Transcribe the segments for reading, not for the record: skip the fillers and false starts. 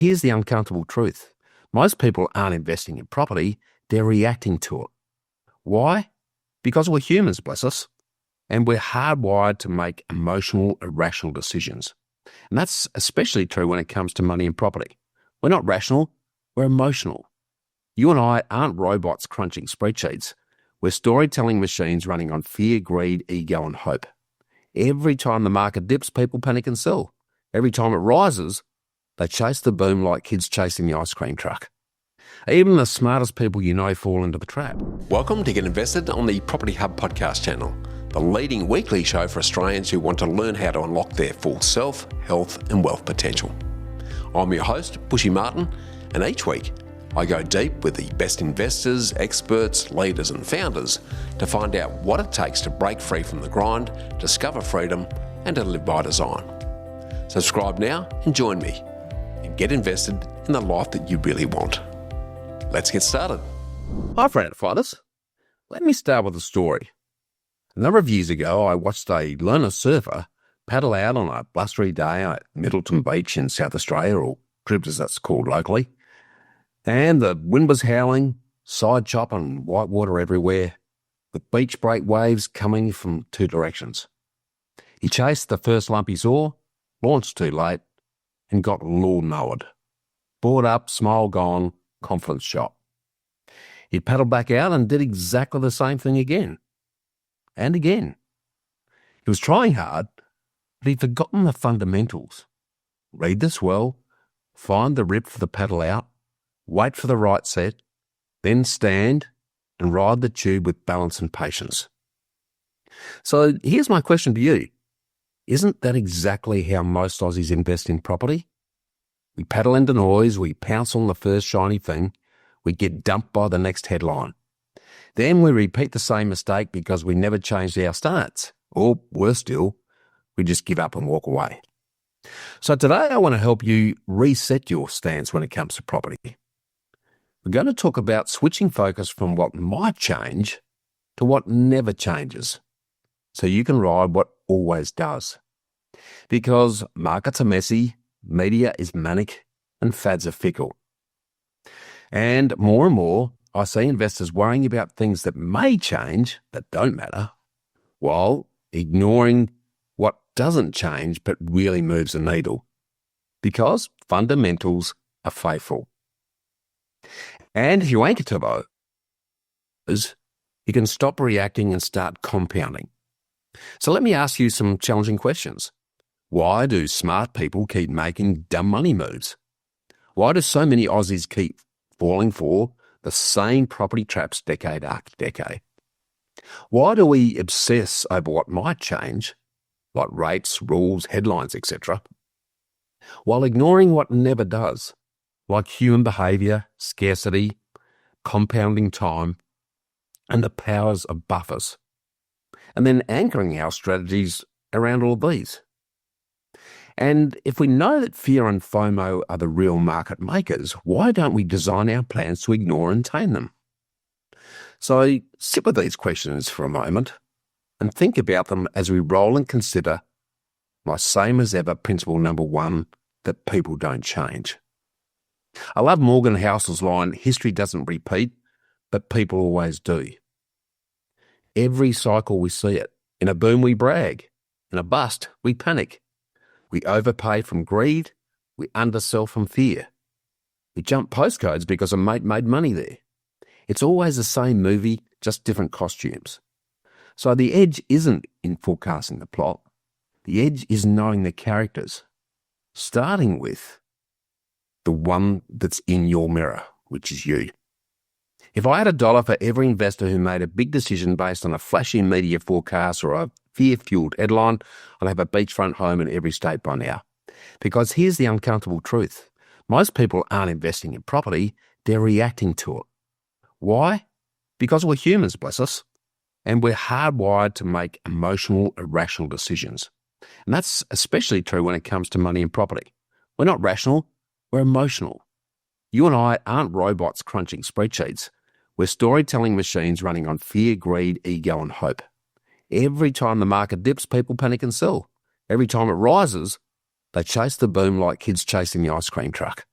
Here's the uncomfortable truth. Most people aren't investing in property, they're reacting to it. Why? Because we're humans, bless us, and we're hardwired to make emotional, irrational decisions. And that's especially true when it comes to money and property. We're not rational, we're emotional. You and I aren't robots crunching spreadsheets. We're storytelling machines running on fear, greed, ego, and hope. Every time the market dips, people panic and sell. Every time it rises, they chase the boom like kids chasing the ice cream truck. Even the smartest people you know fall into the trap. Welcome to Get Invested on the Property Hub podcast channel, the leading weekly show for Australians who want to learn how to unlock their full self, health and wealth potential. I'm your host, Bushy Martin, and each week I go deep with the best investors, experts, leaders and founders to find out what it takes to break free from the grind, discover freedom and to live by design. Subscribe now and join me and get invested in the life that you really want. Let's get started. Hi, friend fighters. Let me start with a story. A number of years ago, I watched a learner surfer paddle out on a blustery day at Middleton Beach in South Australia, or Cribs as that's called locally. And the wind was howling, side chop and white water everywhere, with beach break waves coming from two directions. He chased the first lump he saw, launched too late, and got lawnmowered. Board up, smile gone, confidence shot. He paddled back out and did exactly the same thing again. And again. He was trying hard, but he'd forgotten the fundamentals. Read the swell, find the rip for the paddle out, wait for the right set, then stand and ride the tube with balance and patience. So here's my question to you. Isn't that exactly how most Aussies invest in property? We paddle into noise, we pounce on the first shiny thing, we get dumped by the next headline. Then we repeat the same mistake because we never changed our stance. Or worse still, we just give up and walk away. So today I want to help you reset your stance when it comes to property. We're going to talk about switching focus from what might change to what never changes, so you can ride what always does. Because markets are messy, media is manic, and fads are fickle. And more, I see investors worrying about things that may change, that don't matter, while ignoring what doesn't change but really moves the needle. Because fundamentals are faithful. And if you anchor to those, you can stop reacting and start compounding. So let me ask you some challenging questions. Why do smart people keep making dumb money moves? Why do so many Aussies keep falling for the same property traps decade after decade? Why do we obsess over what might change, like rates, rules, headlines, etc., while ignoring what never does, like human behaviour, scarcity, compounding time, and the powers of buffers, and then anchoring our strategies around all of these? And if we know that fear and FOMO are the real market makers, why don't we design our plans to ignore and tame them? So sit with these questions for a moment and think about them as we roll and consider my same as ever principle number one, that people don't change. I love Morgan Housel's line, history doesn't repeat, but people always do. Every cycle we see it. In a boom we brag. In a bust we panic. We overpay from greed. We undersell from fear. We jump postcodes because a mate made money there. It's always the same movie, just different costumes. So the edge isn't in forecasting the plot. The edge is knowing the characters, starting with the one that's in your mirror, which is you. If I had $1 for every investor who made a big decision based on a flashy media forecast or a fear-fueled headline, I'd have a beachfront home in every state by now. Because here's the uncomfortable truth. Most people aren't investing in property, they're reacting to it. Why? Because we're humans, bless us, and we're hardwired to make emotional, irrational decisions. And that's especially true when it comes to money and property. We're not rational, we're emotional. You and I aren't robots crunching spreadsheets. We're storytelling machines running on fear, greed, ego and hope. Every time the market dips, people panic and sell. Every time it rises, they chase the boom like kids chasing the ice cream truck.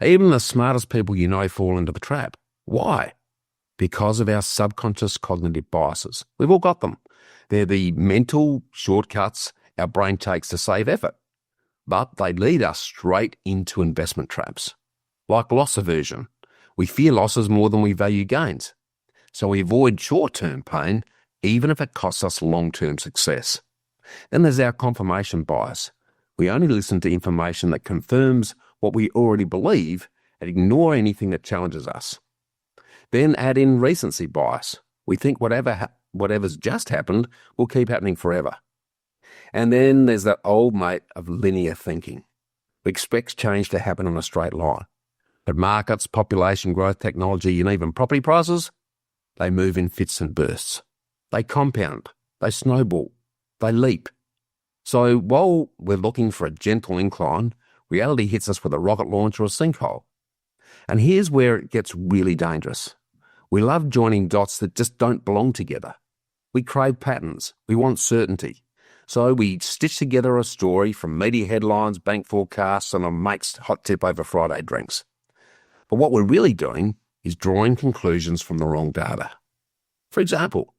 Even the smartest people you know fall into the trap. Why? Because of our subconscious cognitive biases. We've all got them. They're the mental shortcuts our brain takes to save effort, but they lead us straight into investment traps. Like loss aversion, we fear losses more than we value gains, so we avoid short-term pain even if it costs us long-term success. Then there's our confirmation bias. We only listen to information that confirms what we already believe and ignore anything that challenges us. Then add in recency bias. We think whatever's just happened will keep happening forever. And then there's that old mate of linear thinking. We expect change to happen on a straight line. But markets, population growth, technology, and even property prices, they move in fits and bursts. They compound, they snowball, they leap. So while we're looking for a gentle incline, reality hits us with a rocket launch or a sinkhole. And here's where it gets really dangerous. We love joining dots that just don't belong together. We crave patterns. We want certainty. So we stitch together a story from media headlines, bank forecasts, and a mate's hot tip over Friday drinks. But what we're really doing is drawing conclusions from the wrong data. For example,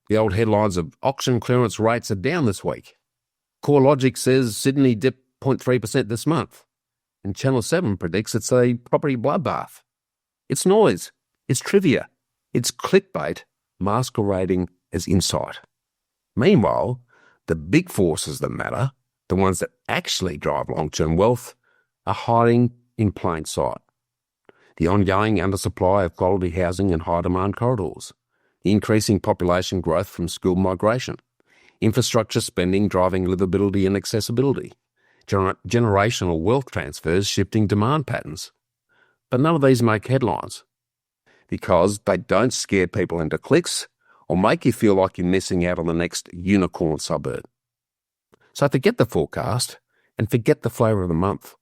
the old headlines of auction clearance rates are down this week. CoreLogic says Sydney dipped 0.3% this month. And Channel 7 predicts it's a property bloodbath. It's noise. It's trivia. It's clickbait masquerading as insight. Meanwhile, the big forces that matter, the ones that actually drive long-term wealth, are hiding in plain sight. The ongoing undersupply of quality housing in high-demand corridors, the increasing population growth from school migration, infrastructure spending driving livability and accessibility, generational wealth transfers shifting demand patterns. But none of these make headlines because they don't scare people into clicks or make you feel like you're missing out on the next unicorn suburb. So forget the forecast and forget the flavour of the month.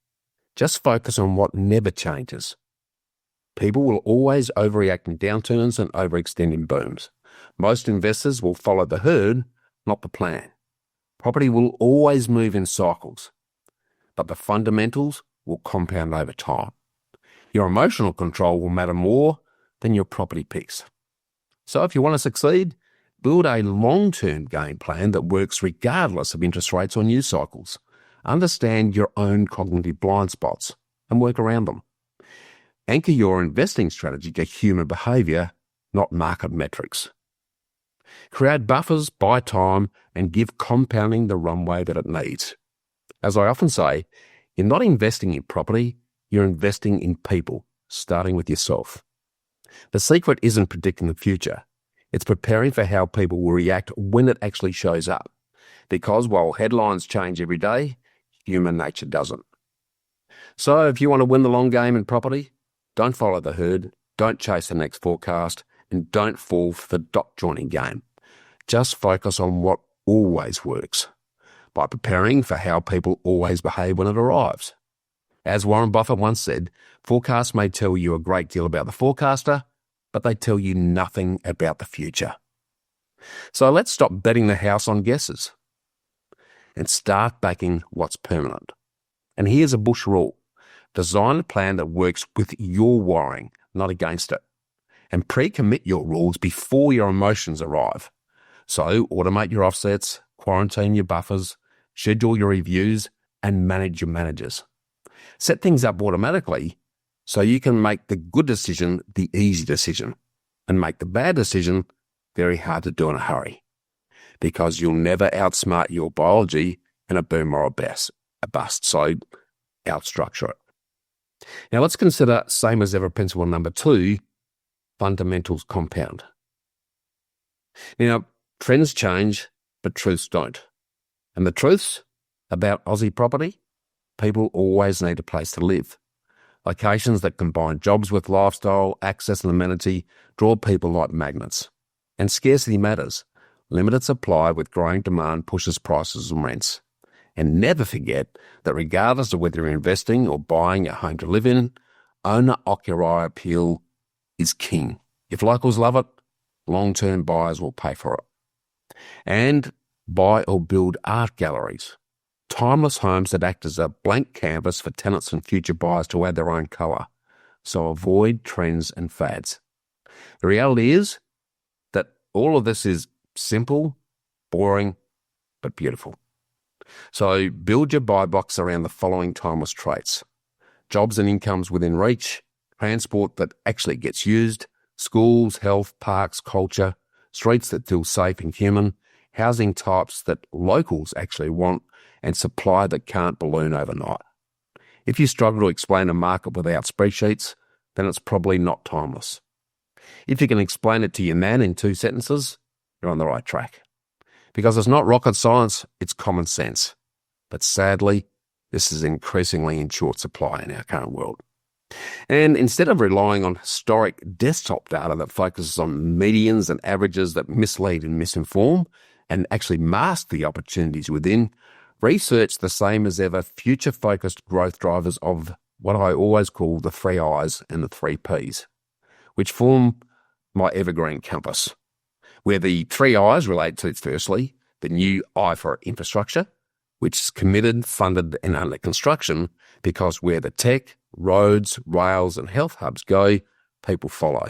Just focus on what never changes. People will always overreact in downturns and overextend in booms. Most investors will follow the herd, not the plan. Property will always move in cycles, but the fundamentals will compound over time. Your emotional control will matter more than your property picks. So if you want to succeed, build a long-term game plan that works regardless of interest rates or news cycles. Understand your own cognitive blind spots and work around them. Anchor your investing strategy to human behaviour, not market metrics. Create buffers, buy time, and give compounding the runway that it needs. As I often say, you're not investing in property, you're investing in people, starting with yourself. The secret isn't predicting the future. It's preparing for how people will react when it actually shows up. Because while headlines change every day, human nature doesn't. So if you want to win the long game in property, don't follow the herd, don't chase the next forecast, and don't fall for the dot joining game. Just focus on what always works by preparing for how people always behave when it arrives. As Warren Buffett once said, forecasts may tell you a great deal about the forecaster, but they tell you nothing about the future. So let's stop betting the house on guesses and start backing what's permanent. And here's a bush rule. Design a plan that works with your wiring, not against it. And pre-commit your rules before your emotions arrive. So automate your offsets, quarantine your buffers, schedule your reviews, and manage your managers. Set things up automatically so you can make the good decision the easy decision and make the bad decision very hard to do in a hurry, because you'll never outsmart your biology in a boom or a bust. So outstructure it. Now let's consider same as ever principle number 2, fundamentals compound. Now, trends change, but truths don't. And the truths about Aussie property? People always need a place to live. Locations that combine jobs with lifestyle, access and amenity draw people like magnets. And scarcity matters. Limited supply with growing demand pushes prices and rents. And never forget that regardless of whether you're investing or buying a home to live in, owner-occupier appeal is king. If locals love it, long-term buyers will pay for it. And buy or build art galleries. Timeless homes that act as a blank canvas for tenants and future buyers to add their own colour. So avoid trends and fads. The reality is that all of this is simple, boring, but beautiful. So build your buy box around the following timeless traits: jobs and incomes within reach, transport that actually gets used, schools, health, parks, culture, streets that feel safe and human, housing types that locals actually want, and supply that can't balloon overnight. If you struggle to explain a market without spreadsheets, then it's probably not timeless. If you can explain it to your man in 2 sentences, you're on the right track. Because it's not rocket science, it's common sense. But sadly, this is increasingly in short supply in our current world. And instead of relying on historic desktop data that focuses on medians and averages that mislead and misinform and actually mask the opportunities within, research the same as ever future-focused growth drivers of what I always call the 3 I's and the 3 P's, which form my evergreen compass, where the 3 I's relate to, firstly, the new I for infrastructure, which is committed, funded and under construction, because where the tech, roads, rails and health hubs go, people follow,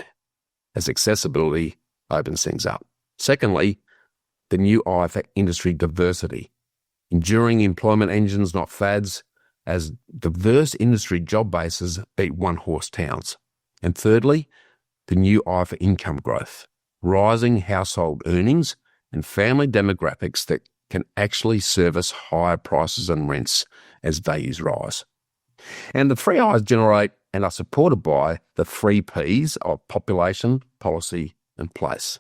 as accessibility opens things up. Secondly, the new I for industry diversity, enduring employment engines, not fads, as diverse industry job bases beat one-horse towns. And thirdly, the new I for income growth, rising household earnings and family demographics that can actually service higher prices and rents as values rise. And the 3 I's generate and are supported by the 3 P's of population, policy and place,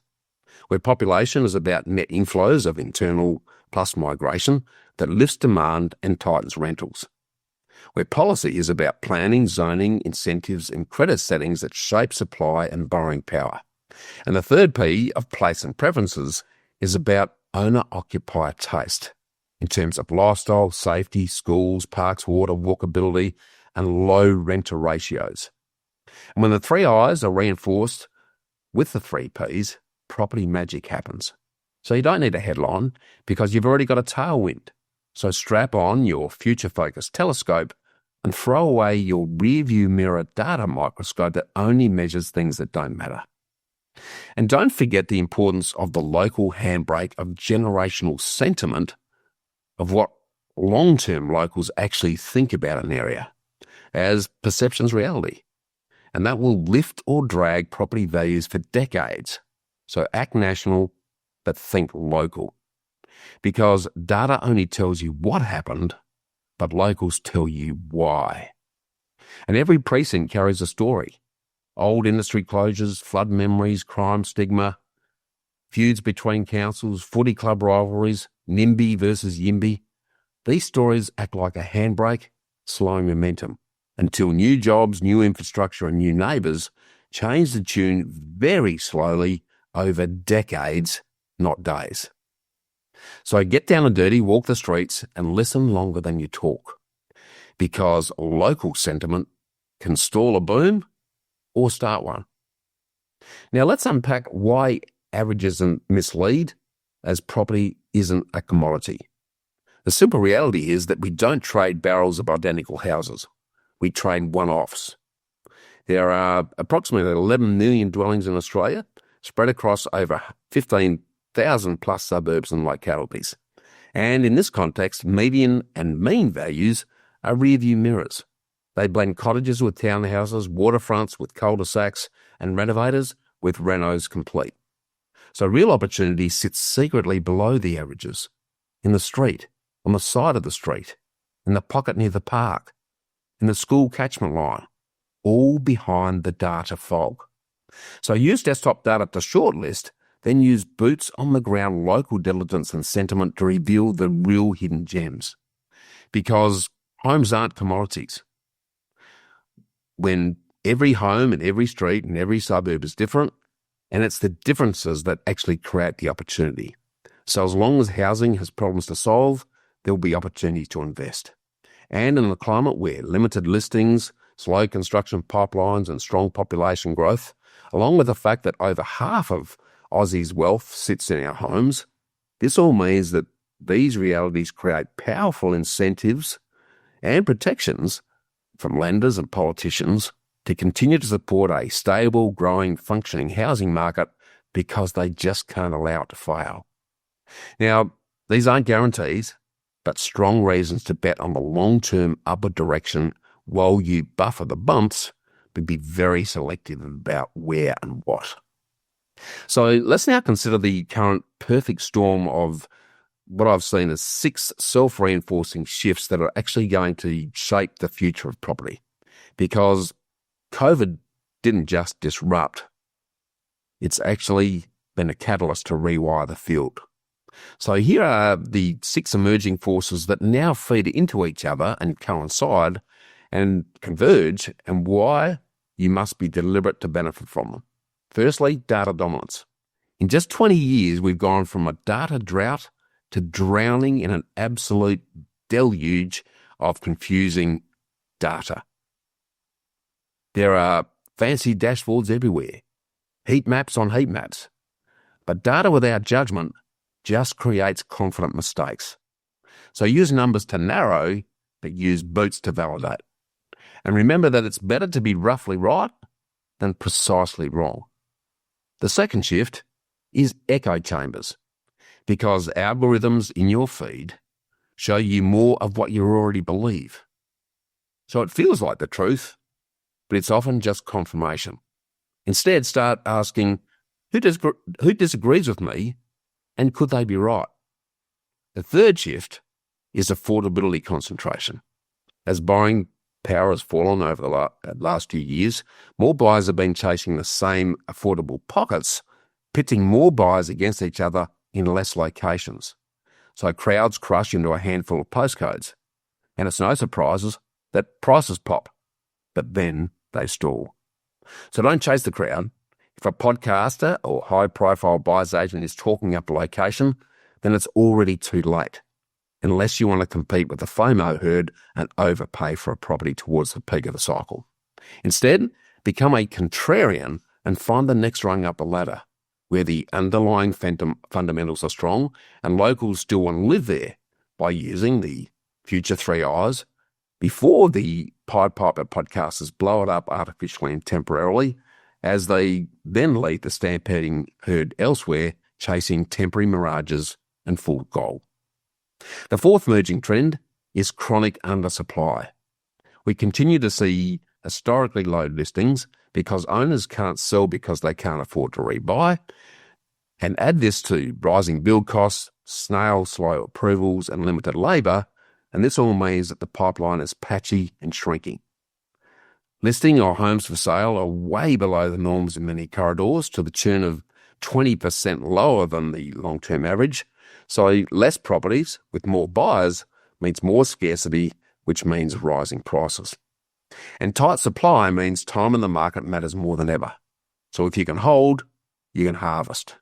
where population is about net inflows of internal plus migration that lifts demand and tightens rentals, where policy is about planning, zoning, incentives and credit settings that shape supply and borrowing power. And the 3rd P of place and preferences is about owner-occupier taste in terms of lifestyle, safety, schools, parks, water, walkability and low renter ratios. And when the 3 I's are reinforced with the 3 P's, property magic happens. So you don't need a headline because you've already got a tailwind. So strap on your future-focused telescope and throw away your rearview mirror data microscope that only measures things that don't matter. And don't forget the importance of the local handbrake of generational sentiment of what long-term locals actually think about an area as perception's reality. And that will lift or drag property values for decades. So act national, but think local. Because data only tells you what happened, but locals tell you why. And every precinct carries a story. Old industry closures, flood memories, crime stigma, feuds between councils, footy club rivalries, NIMBY versus YIMBY. These stories act like a handbrake, slowing momentum, until new jobs, new infrastructure and new neighbours change the tune very slowly over decades, not days. So get down and dirty, walk the streets and listen longer than you talk, because local sentiment can stall a boom or start one. Now let's unpack why averages mislead, as property isn't a commodity. The simple reality is that we don't trade barrels of identical houses. We trade one-offs. There are approximately 11 million dwellings in Australia, spread across over 15,000 plus suburbs and localities. And in this context, median and mean values are rearview mirrors. They blend cottages with townhouses, waterfronts with cul-de-sacs, and renovators with renos complete. So real opportunity sits secretly below the averages, in the street, on the side of the street, in the pocket near the park, in the school catchment line, all behind the data fog. So use desktop data to shortlist, then use boots on the ground local diligence and sentiment to reveal the real hidden gems. Because homes aren't commodities. When every home and every street and every suburb is different, and it's the differences that actually create the opportunity. So as long as housing has problems to solve, there will be opportunity to invest. And in a climate where limited listings, slow construction pipelines and strong population growth, along with the fact that over half of Aussies' wealth sits in our homes, this all means that these realities create powerful incentives and protections from lenders and politicians to continue to support a stable, growing, functioning housing market because they just can't allow it to fail. Now, these aren't guarantees, but strong reasons to bet on the long-term upward direction while you buffer the bumps, but be very selective about where and what. So let's now consider the current perfect storm of what I've seen as 6 self-reinforcing shifts that are actually going to shape the future of property. Because COVID didn't just disrupt, it's actually been a catalyst to rewire the field. So here are the 6 emerging forces that now feed into each other and coincide and converge, and why you must be deliberate to benefit from them. Firstly, data dominance. In just 20 years, we've gone from a data drought to drowning in an absolute deluge of confusing data. There are fancy dashboards everywhere, heat maps on heat maps, but data without judgment just creates confident mistakes. So use numbers to narrow, but use boots to validate. And remember that it's better to be roughly right than precisely wrong. The second shift is echo chambers, because algorithms in your feed show you more of what you already believe. So it feels like the truth, but it's often just confirmation. Instead, start asking, who disagrees with me, and could they be right? The third shift is affordability concentration. As buying power has fallen over the last few years, more buyers have been chasing the same affordable pockets, pitting more buyers against each other in less locations. So crowds crush into a handful of postcodes. And it's no surprises that prices pop, but then they stall. So don't chase the crowd. If a podcaster or high-profile buyer's agent is talking up a location, then it's already too late, unless you want to compete with the FOMO herd and overpay for a property towards the peak of the cycle. Instead, become a contrarian and find the next rung up the ladder, where the underlying fundamentals are strong and locals still want to live there, by using the future 3 I's before the Pied Piper podcasters blow it up artificially and temporarily, as they then lead the stampeding herd elsewhere, chasing temporary mirages and full goal. The fourth emerging trend is chronic undersupply. We continue to see historically low listings because owners can't sell because they can't afford to rebuy, and add this to rising build costs, slow approvals and limited labour, and this all means that the pipeline is patchy and shrinking. Listing or homes for sale are way below the norms in many corridors, to the tune of 20% lower than the long-term average. So less properties with more buyers means more scarcity, which means rising prices. And tight supply means time in the market matters more than ever. So if you can hold, you can harvest.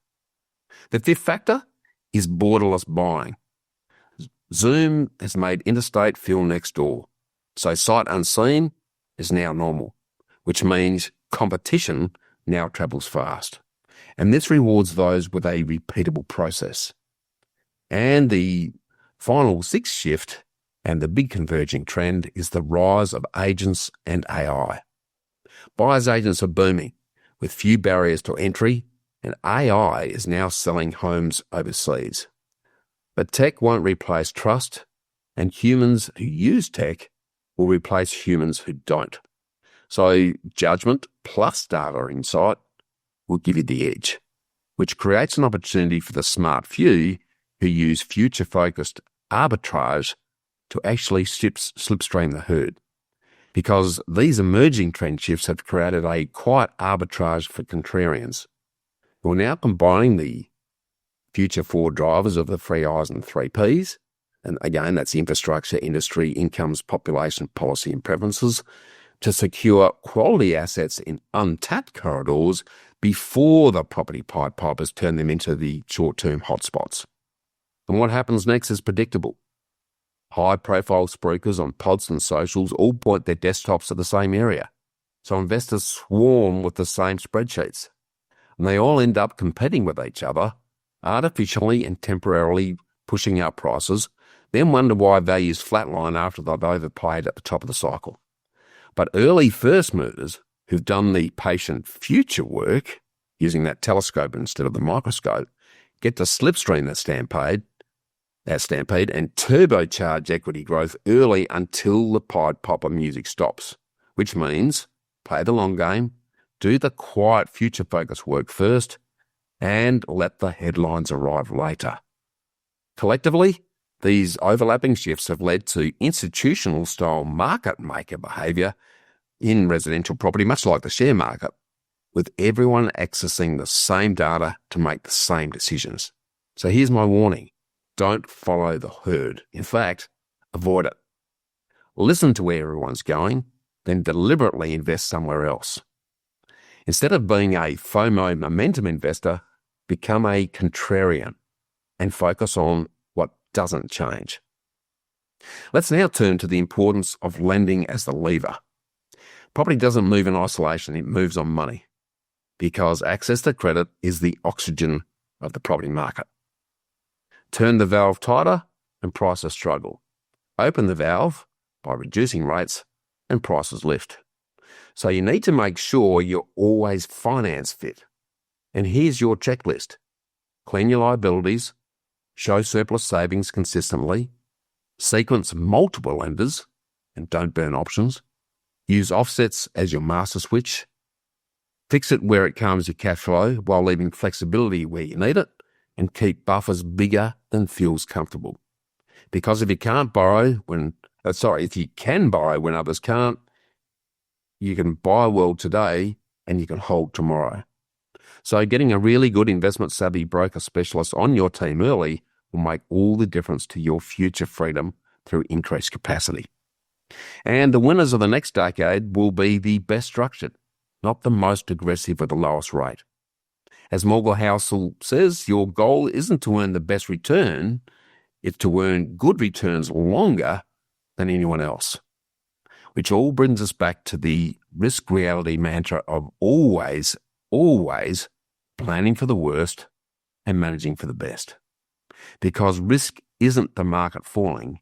The fifth factor is borderless buying. Zoom has made interstate feel next door. So sight unseen is now normal, which means competition now travels fast. And this rewards those with a repeatable process. And the final sixth shift and the big converging trend is the rise of agents and AI. Buyers agents are booming with few barriers to entry, and AI is now selling homes overseas. But tech won't replace trust, and humans who use tech will replace humans who don't. So judgment plus data insight will give you the edge, which creates an opportunity for the smart few who use future-focused arbitrage to actually slipstream the herd. Because these emerging trend shifts have created a quiet arbitrage for contrarians, who are now combining the future four drivers of the 3 I's and 3 P's, and again, that's infrastructure, industry, incomes, population, policy and preferences, to secure quality assets in untapped corridors before the property Pied Pipers turn them into the short-term hotspots. And what happens next is predictable. High-profile spruikers on pods and socials all point their desktops at the same area, so investors swarm with the same spreadsheets, and they all end up competing with each other, artificially and temporarily pushing up prices, then wonder why values flatline after they've overpaid at the top of the cycle. But early first movers who've done the patient future work, using that telescope instead of the microscope, get to slipstream that stampede and turbocharge equity growth early until the Pied Piper music stops, which means play the long game, do the quiet future-focused work first, and let the headlines arrive later. Collectively, these overlapping shifts have led to institutional-style market maker behaviour in residential property, much like the share market, with everyone accessing the same data to make the same decisions. So here's my warning. Don't follow the herd. In fact, avoid it. Listen to where everyone's going, then deliberately invest somewhere else. Instead of being a FOMO momentum investor, become a contrarian and focus on what doesn't change. Let's now turn to the importance of lending as the lever. Property doesn't move in isolation, it moves on money, because access to credit is the oxygen of the property market. Turn the valve tighter and prices struggle. Open the valve by reducing rates and prices lift. So you need to make sure you're always finance fit. And here's your checklist. Clean your liabilities, show surplus savings consistently, sequence multiple lenders and don't burn options, use offsets as your master switch, fix it where it calms your cash flow while leaving flexibility where you need it, and keep buffers bigger than feels comfortable. Because if you can borrow when others can't, you can buy well today and you can hold tomorrow. So getting a really good investment savvy broker specialist on your team early will make all the difference to your future freedom through increased capacity. And the winners of the next decade will be the best structured, not the most aggressive with the lowest rate. As Morgan Housel says, your goal isn't to earn the best return, it's to earn good returns longer than anyone else. Which all brings us back to the risk reality mantra of always planning for the worst and managing for the best. Because risk isn't the market falling.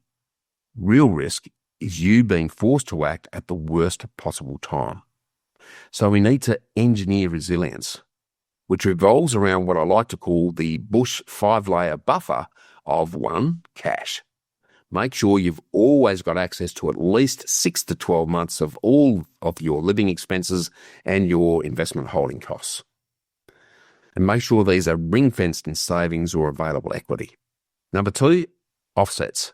Real risk is you being forced to act at the worst possible time. So we need to engineer resilience, which revolves around what I like to call the Bush 5-layer buffer of 1, cash. Make sure you've always got access to at least 6 to 12 months of all of your living expenses and your investment holding costs. And make sure these are ring-fenced in savings or available equity. Number 2, offsets.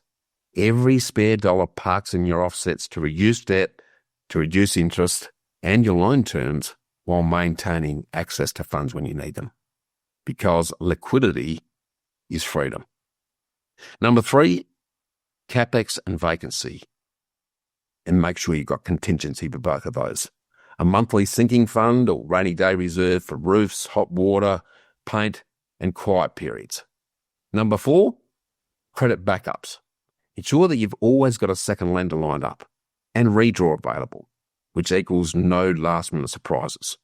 Every spare dollar parks in your offsets to reduce debt, to reduce interest and your loan terms while maintaining access to funds when you need them. Because liquidity is freedom. Number 3, CapEx and vacancy. And make sure you've got contingency for both of those. A monthly sinking fund or rainy day reserve for roofs, hot water, paint, and quiet periods. Number 4, credit backups. Ensure that you've always got a second lender lined up and redraw available, which equals no last-minute surprises.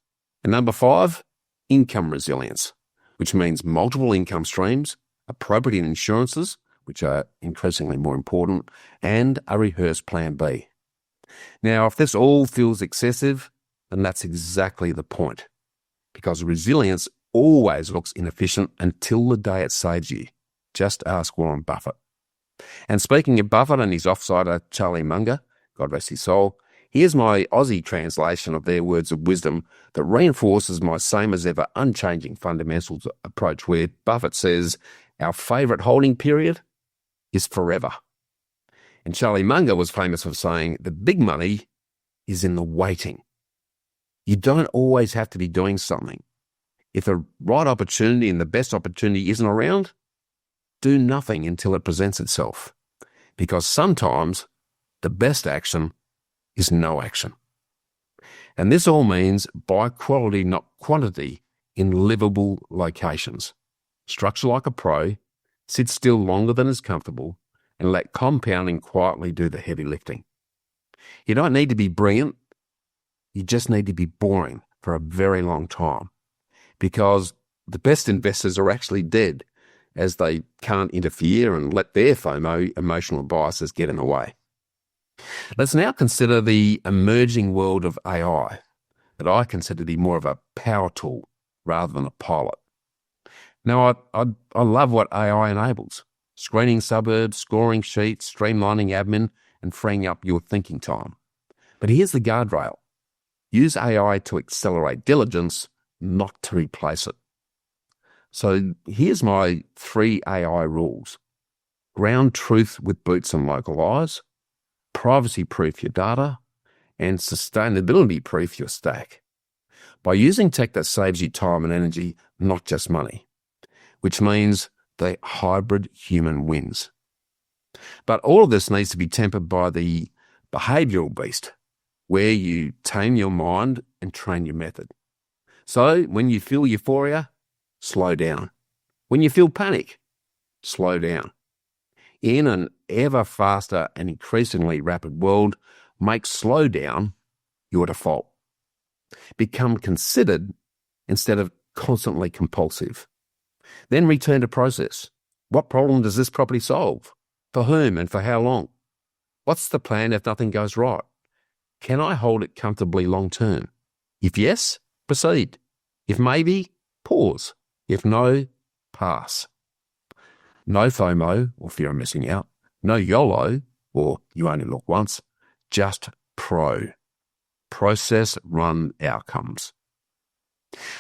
And number 5, income resilience, which means multiple income streams, appropriate insurances, which are increasingly more important, and a rehearsed plan B. Now, if this all feels excessive, then that's exactly the point, because resilience always looks inefficient until the day it saves you. Just ask Warren Buffett. And speaking of Buffett and his offsider Charlie Munger, God rest his soul, here's my Aussie translation of their words of wisdom that reinforces my same as ever unchanging fundamentals approach, where Buffett says, our favourite holding period is forever. And Charlie Munger was famous for saying, the big money is in the waiting. You don't always have to be doing something. If the right opportunity and the best opportunity isn't around, do nothing until it presents itself. Because sometimes the best action is no action. And this all means buy quality, not quantity, in livable locations. Structure like a pro, sit still longer than is comfortable, and let compounding quietly do the heavy lifting. You don't need to be brilliant, you just need to be boring for a very long time. Because the best investors are actually dead, as they can't interfere and let their FOMO emotional biases get in the way. Let's now consider the emerging world of AI that I consider to be more of a power tool rather than a pilot. Now, I love what AI enables: screening suburbs, scoring sheets, streamlining admin, and freeing up your thinking time. But here's the guardrail. Use AI to accelerate diligence, not to replace it. So here's my 3 AI rules. Ground truth with boots and local eyes, privacy-proof your data, and sustainability-proof your stack. By using tech that saves you time and energy, not just money, which means the hybrid human wins. But all of this needs to be tempered by the behavioural beast, where you tame your mind and train your method. So when you feel euphoria, slow down. When you feel panic, slow down. In an ever faster and increasingly rapid world, make slow down your default. Become considered instead of constantly compulsive. Then return to process. What problem does this property solve? For whom and for how long? What's the plan if nothing goes right? Can I hold it comfortably long term? If yes, proceed. If maybe, pause. If no, pass. No FOMO, or fear of missing out. No YOLO, or you only look once. Just PRO. Process run outcomes.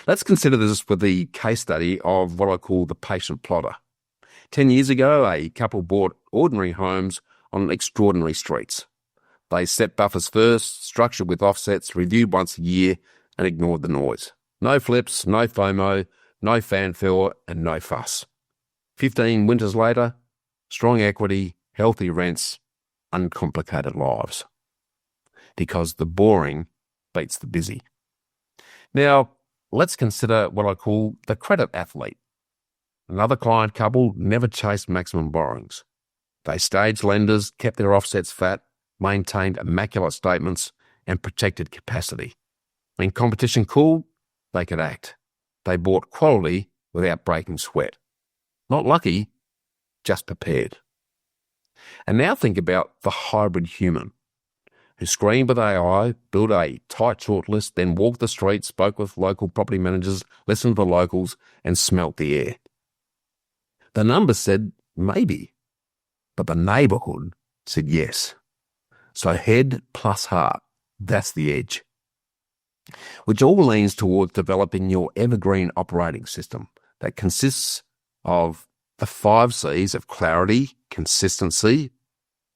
Let's consider this with the case study of what I call the patient plotter. 10 years ago, a couple bought ordinary homes on extraordinary streets. They set buffers first, structured with offsets, reviewed once a year, and ignored the noise. No flips, no FOMO, no fanfare, and no fuss. 15 winters later, strong equity, healthy rents, uncomplicated lives. Because the boring beats the busy. Now, let's consider what I call the credit athlete. Another client couple never chased maximum borrowings. They staged lenders, kept their offsets fat, maintained immaculate statements, and protected capacity. When competition cooled, they could act. They bought quality without breaking sweat. Not lucky, just prepared. And now think about the hybrid human who screened with AI, built a tight shortlist, then walked the streets, spoke with local property managers, listened for locals, and smelt the air. The numbers said maybe, but the neighbourhood said yes. So head plus heart, that's the edge. Which all leans towards developing your evergreen operating system that consists of the 5 C's of clarity, consistency,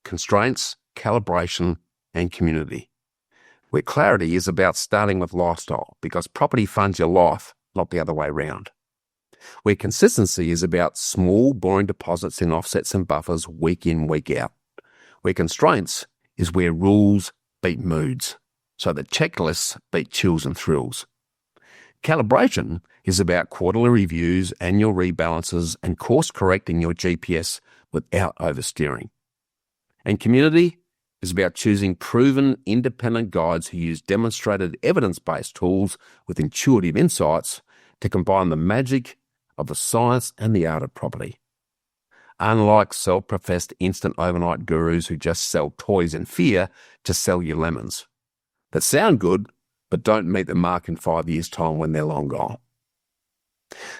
constraints, calibration, and community. Where clarity is about starting with lifestyle, because property funds your life, not the other way around. Where consistency is about small, boring deposits in offsets and buffers week in, week out. Where constraints is where rules beat moods, so that checklists beat chills and thrills. Calibration is about quarterly reviews, annual rebalances, and course correcting your GPS without oversteering. And community is about choosing proven independent guides who use demonstrated evidence-based tools with intuitive insights to combine the magic of the science and the art of property. Unlike self-professed instant overnight gurus who just sell toys in fear to sell you lemons that sound good but don't meet the mark in 5 years' time when they're long gone.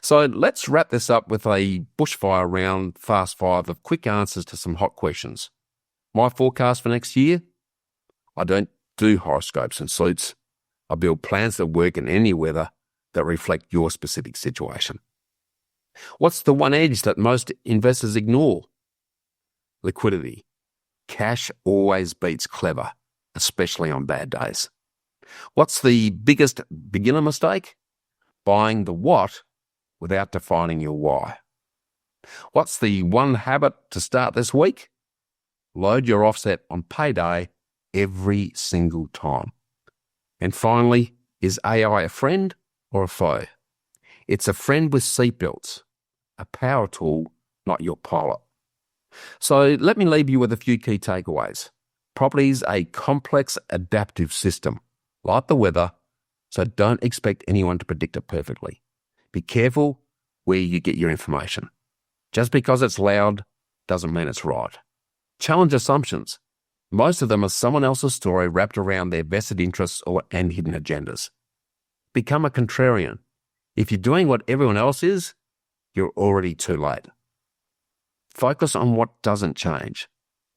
So let's wrap this up with a bushfire round fast 5 of quick answers to some hot questions. My forecast for next year? I don't do horoscopes and suits. I build plans that work in any weather that reflect your specific situation. What's the one edge that most investors ignore? Liquidity. Cash always beats clever, especially on bad days. What's the biggest beginner mistake? Buying the what without defining your why. What's the one habit to start this week? Load your offset on payday every single time. And finally, is AI a friend or a foe? It's a friend with seatbelts, a power tool, not your pilot. So let me leave you with a few key takeaways. Property's a complex adaptive system, like the weather, so don't expect anyone to predict it perfectly. Be careful where you get your information. Just because it's loud doesn't mean it's right. Challenge assumptions. Most of them are someone else's story wrapped around their vested interests and hidden agendas. Become a contrarian. If you're doing what everyone else is, you're already too late. Focus on what doesn't change.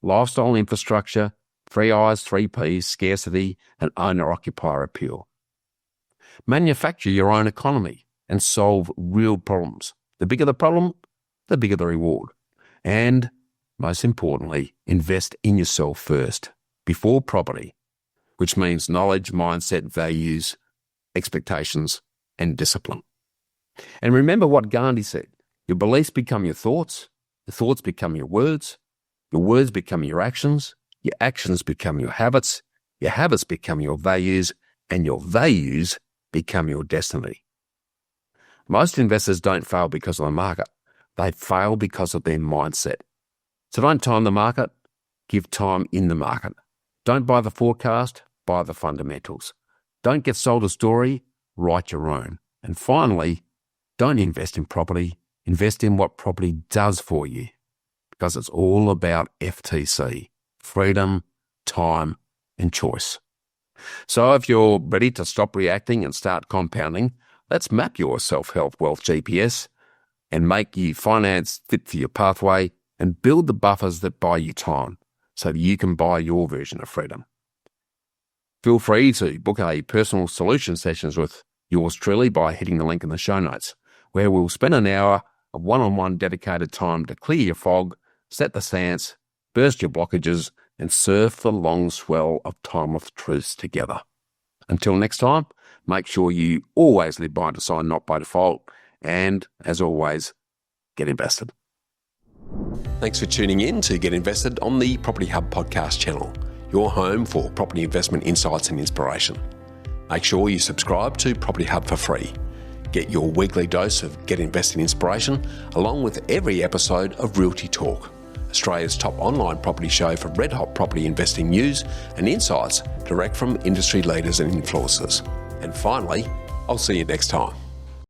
Lifestyle infrastructure, 3 I's, 3 P's, scarcity, and owner-occupier appeal. Manufacture your own economy and solve real problems. The bigger the problem, the bigger the reward. And most importantly, invest in yourself first, before property, which means knowledge, mindset, values, expectations, and discipline. And remember what Gandhi said, your beliefs become your thoughts become your words become your actions become your habits become your values, and your values become your destiny. Most investors don't fail because of the market. They fail because of their mindset. So don't time the market, give time in the market. Don't buy the forecast, buy the fundamentals. Don't get sold a story, write your own. And finally, don't invest in property, invest in what property does for you, because it's all about FTC, freedom, time, and choice. So if you're ready to stop reacting and start compounding, let's map your self-help wealth GPS and make your finance fit for your pathway and build the buffers that buy you time so that you can buy your version of freedom. Feel free to book a personal solution sessions with yours truly by hitting the link in the show notes, where we'll spend an hour of one-on-one dedicated time to clear your fog, set the stance, burst your blockages, and surf the long swell of time of truths together. Until next time, make sure you always live by design, not by default. And, as always, get invested. Thanks for tuning in to Get Invested on the Property Hub podcast channel, your home for property investment insights and inspiration. Make sure you subscribe to Property Hub for free. Get your weekly dose of Get Invested inspiration along with every episode of Realty Talk, Australia's top online property show for red-hot property investing news and insights direct from industry leaders and influencers. And finally, I'll see you next time.